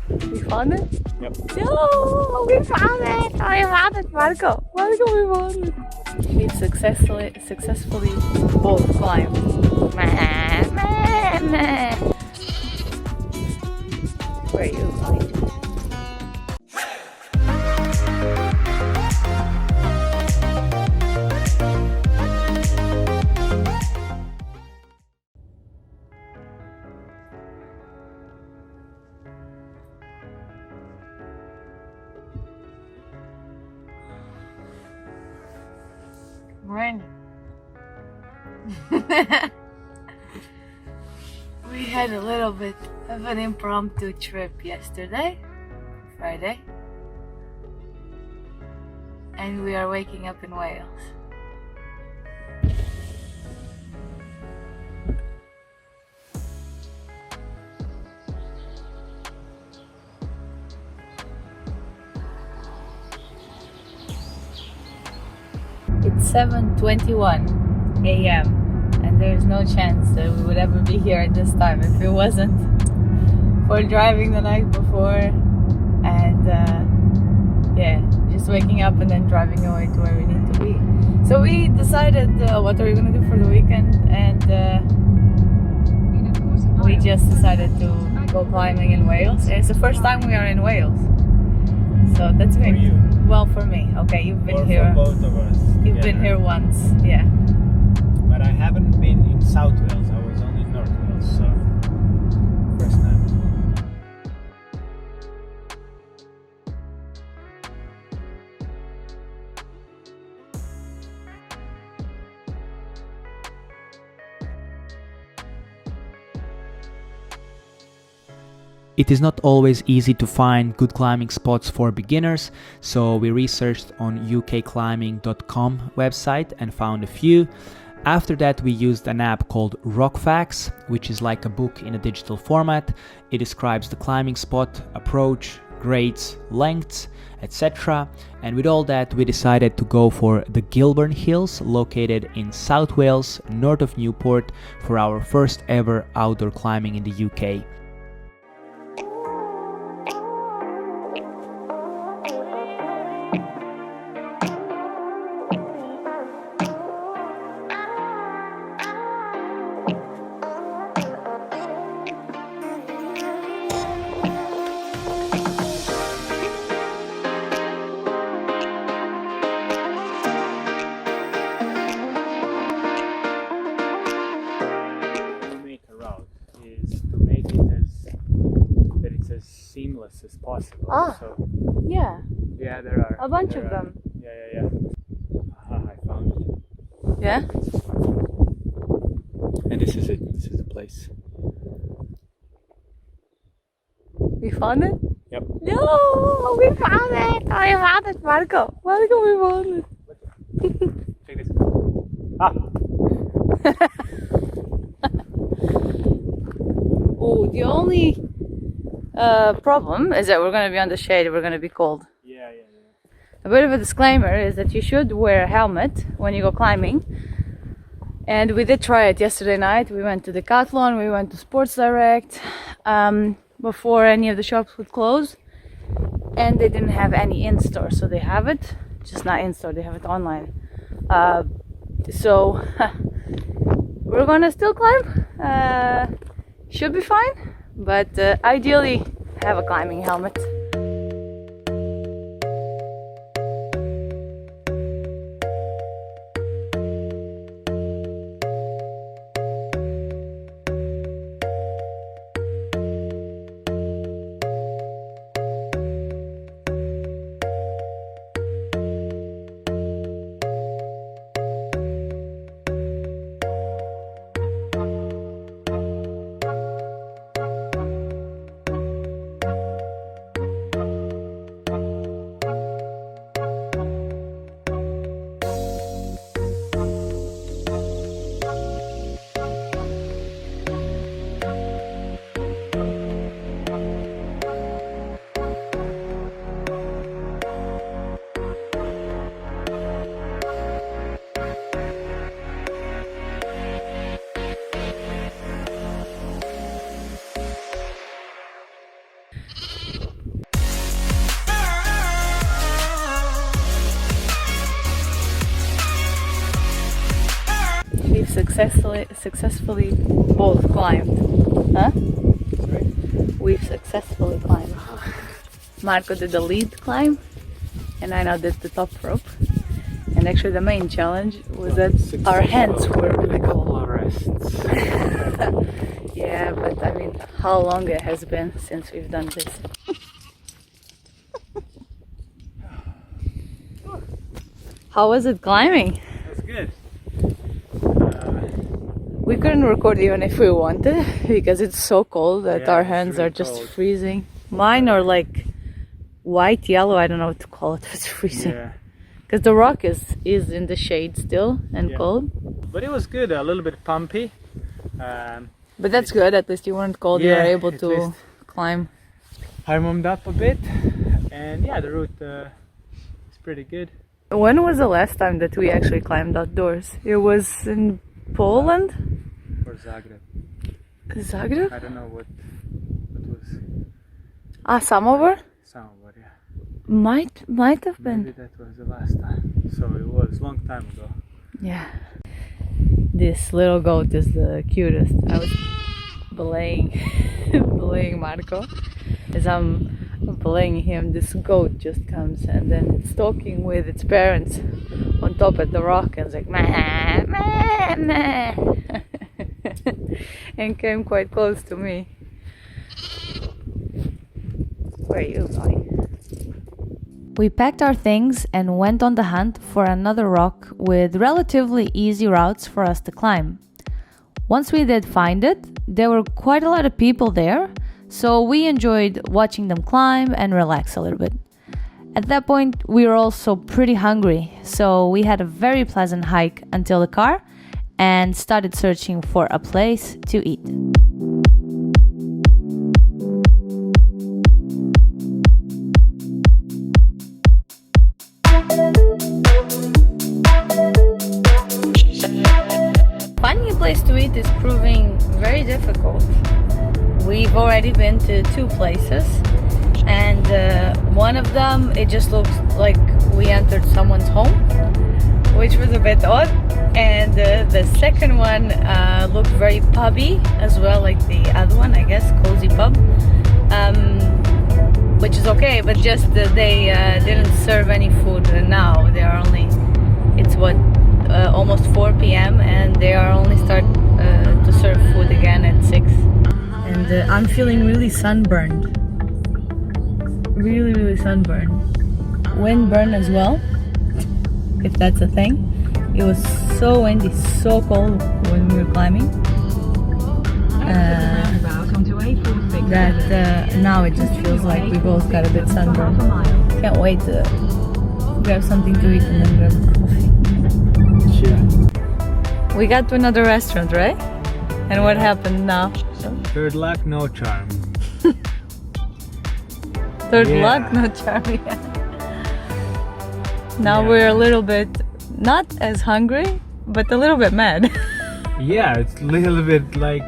We found it? Yep. No, we found it! We found it, Marco! Marco, we found it! We successfully both climbed. Meh, meh, meh. Where are you going? Morning. We had a little bit of an impromptu trip yesterday, Friday, and we are waking up in Wales. It's 7:21 a.m. and there's no chance that we would ever be here at this time if it wasn't for driving the night before and yeah, just waking up and then driving away to where we need to be. So we decided what are we gonna do for the weekend, and we just decided to go climbing in Wales. It's the first time we are in Wales, so that's been For you. well for me. Okay, you've been Or here. for both of us. You've been here once, yeah. But I haven't been in South Wales. I was only in North Wales, so first time. It is not always easy to find good climbing spots for beginners, so we researched on ukclimbing.com website and found a few. After that, we used an app called Rockfacts, which is like a book in a digital format. It describes the climbing spot, approach, grades, lengths, etc. And with all that, we decided to go for the Gilburn Hills, located in South Wales, north of Newport, for our first ever outdoor climbing in the UK. Seamless as possible. Ah. So Yeah, yeah, there are a bunch there of are- them. Yeah. I found it. Yeah? And this is it. This is the place. We found it? Yep. No, we found it! We found it, Marco! Marco, we found it! Check this. Ah. Oh, the only problem is that we're going to be on the shade, we're going to be cold. Yeah. A bit of a disclaimer is that you should wear a helmet when you go climbing. And we did try it yesterday night. We went to Decathlon, we went to Sports Direct before any of the shops would close. And they didn't have any in-store, so they have it, just not in-store, they have it online. So we're gonna still climb, should be fine, but ideally have a climbing helmet. successfully both climbed. Huh? We've successfully climbed. Marco did the lead climb, and I now did the top rope. And actually the main challenge was that our hands were really cold. Yeah, but I mean, how long it has been since we've done this. How was it climbing? It was good. We couldn't record even if we wanted because it's so cold that our hands really are just cold. freezing. Mine are like white, yellow, I don't know what to call it, it's freezing. Yeah. Because the rock is in the shade still and cold. But it was good, a little bit pumpy. But that's good, at least you weren't cold, you were able at to least climb. I warmed up a bit, and yeah, the route is pretty good. When was the last time that we actually climbed outdoors? It was in Poland? Or Zagreb. Zagreb? I don't know what was. Samovar? Somewhere, yeah. Might have been. Maybe that was the last time. So it was a long time ago. Yeah. This little goat is the cutest. I was belaying Marco. As I'm belaying him, this goat just comes and then it's talking with its parents on top of the rock and it's like meh, meh, meh. And came quite close to me. Where are you going? We packed our things and went on the hunt for another rock with relatively easy routes for us to climb. Once we did find it, there were quite a lot of people there, so we enjoyed watching them climb and relax a little bit. At that point, we were also pretty hungry, so we had a very pleasant hike until the car and started searching for a place to eat. Finding a place to eat is proving very difficult. We've already been to 2 places, and one of them, it just looks like we entered someone's home, which was a bit odd, and the second one looked very pubby as well, like the other one, I guess, cozy pub, which is okay, but just they didn't serve any food now. They are only, it's what, almost 4 p.m. and they are only start to serve food again at 6. And I'm feeling really sunburned. Really sunburned. Windburn as well, if that's a thing. It was so windy, so cold when we were climbing. That now it just feels like we both got a bit sunburned. Can't wait to grab something to eat and then grab a coffee. Sure. We got to another restaurant, right? And what happened now? Third luck, no charm. Third luck, no charm. Now we're a little bit, not as hungry, but a little bit mad. Yeah, it's a little bit like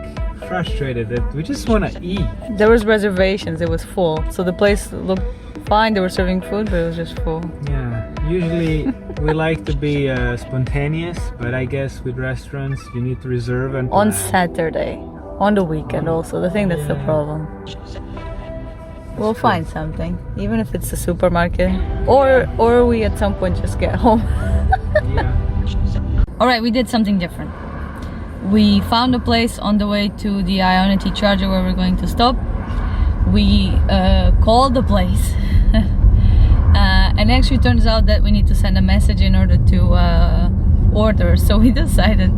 frustrated that we just want to eat. There was reservations, it was full. So the place looked fine, they were serving food, but it was just full. Yeah, usually we like to be spontaneous, but I guess with restaurants you need to reserve and on Saturday, on the weekend also. The thing that's the problem. We'll find something, even if it's a supermarket, or we at some point just get home. Yeah. All right, we did something different. We found a place on the way to the Ionity charger where we're going to stop. We called the place, and actually turns out that we need to send a message in order to order. So we decided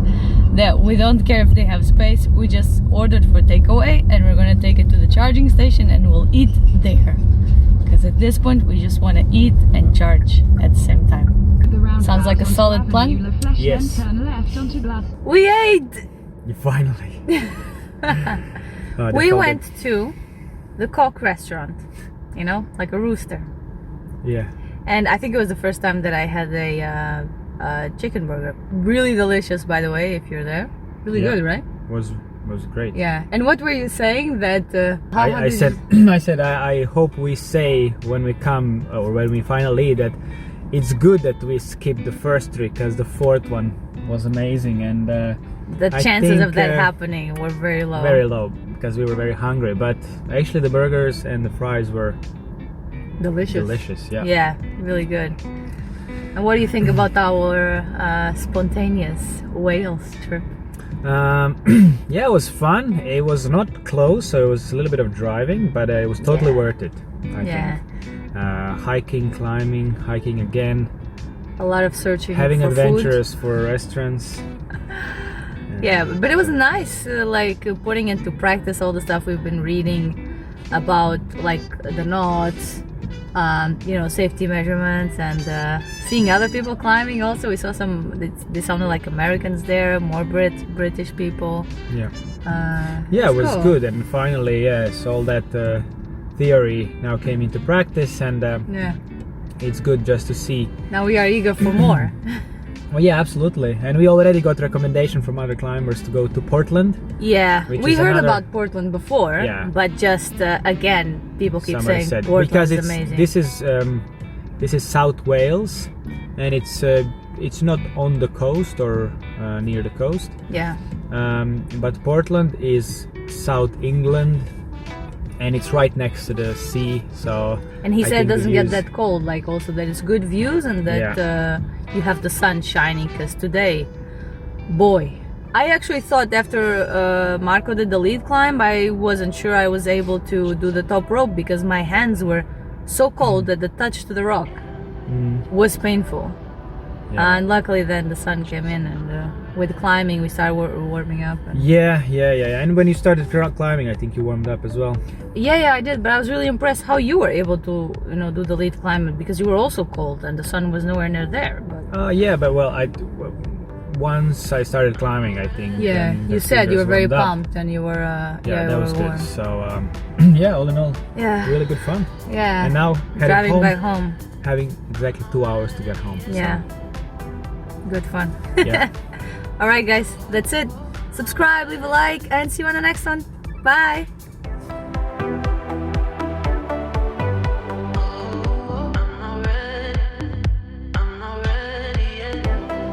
that we don't care if they have space. We just ordered for takeaway, and we're gonna take it to the charging station, and we'll eat there. Because at this point, we just want to eat and charge at the same time. Sounds like a solid plan. Yes. We ate. Finally. We went to the cock restaurant, you know, like a rooster. Yeah. And I think it was the first time that I had a chicken burger. Really delicious, by the way, if you're there. Really good, right? Was great. Yeah. And what were you saying that? I said I hope we say when we come or when we finally eat that it's good that we skipped the first 3 because the 4th one was amazing, and the I chances of think, that happening were very low. Very low, because we were very hungry. But actually, the burgers and the fries were delicious. Yeah. Yeah, really good. And what do you think about our spontaneous Wales trip? Yeah, it was fun. It was not close, so it was a little bit of driving, but it was totally worth it, I think. Hiking, climbing, hiking again. A lot of searching Having for adventures for restaurants. Yeah, but it was nice, putting into practice all the stuff we've been reading about, like the knots, safety measurements, and seeing other people climbing. Also, we saw they sounded like Americans there, more British people. Yeah. Yeah, it was cool. good, and finally, yes, all that theory now came into practice, and it's good just to see. Now we are eager for more. Well, yeah, absolutely. And we already got recommendation from other climbers to go to Portland. Yeah, we heard another... about Portland before, but just again, people keep saying Portland's because amazing. This is South Wales, and it's not on the coast or near the coast. Yeah. But Portland is South England, and it's right next to the sea. So. And he said it doesn't get that cold. Like also that it's good views and that. You have the sun shining, because today, boy, I actually thought after Marco did the lead climb, I wasn't sure I was able to do the top rope because my hands were so cold that the touch to the rock was painful. And luckily then the sun came in, and with climbing we started warming up. Yeah. And when you started climbing, I think you warmed up as well. Yeah, I did, but I was really impressed how you were able to, do the lead climb, because you were also cold and the sun was nowhere near there. But once I started climbing, I think. Yeah, you said you were very pumped and you were. That was warm. good. So all in all, really good fun. Yeah. And now driving back home, having exactly 2 hours to get home. Yeah. So. Good fun. Yeah. All right, guys, that's it. Subscribe, leave a like, and see you on the next one. Bye.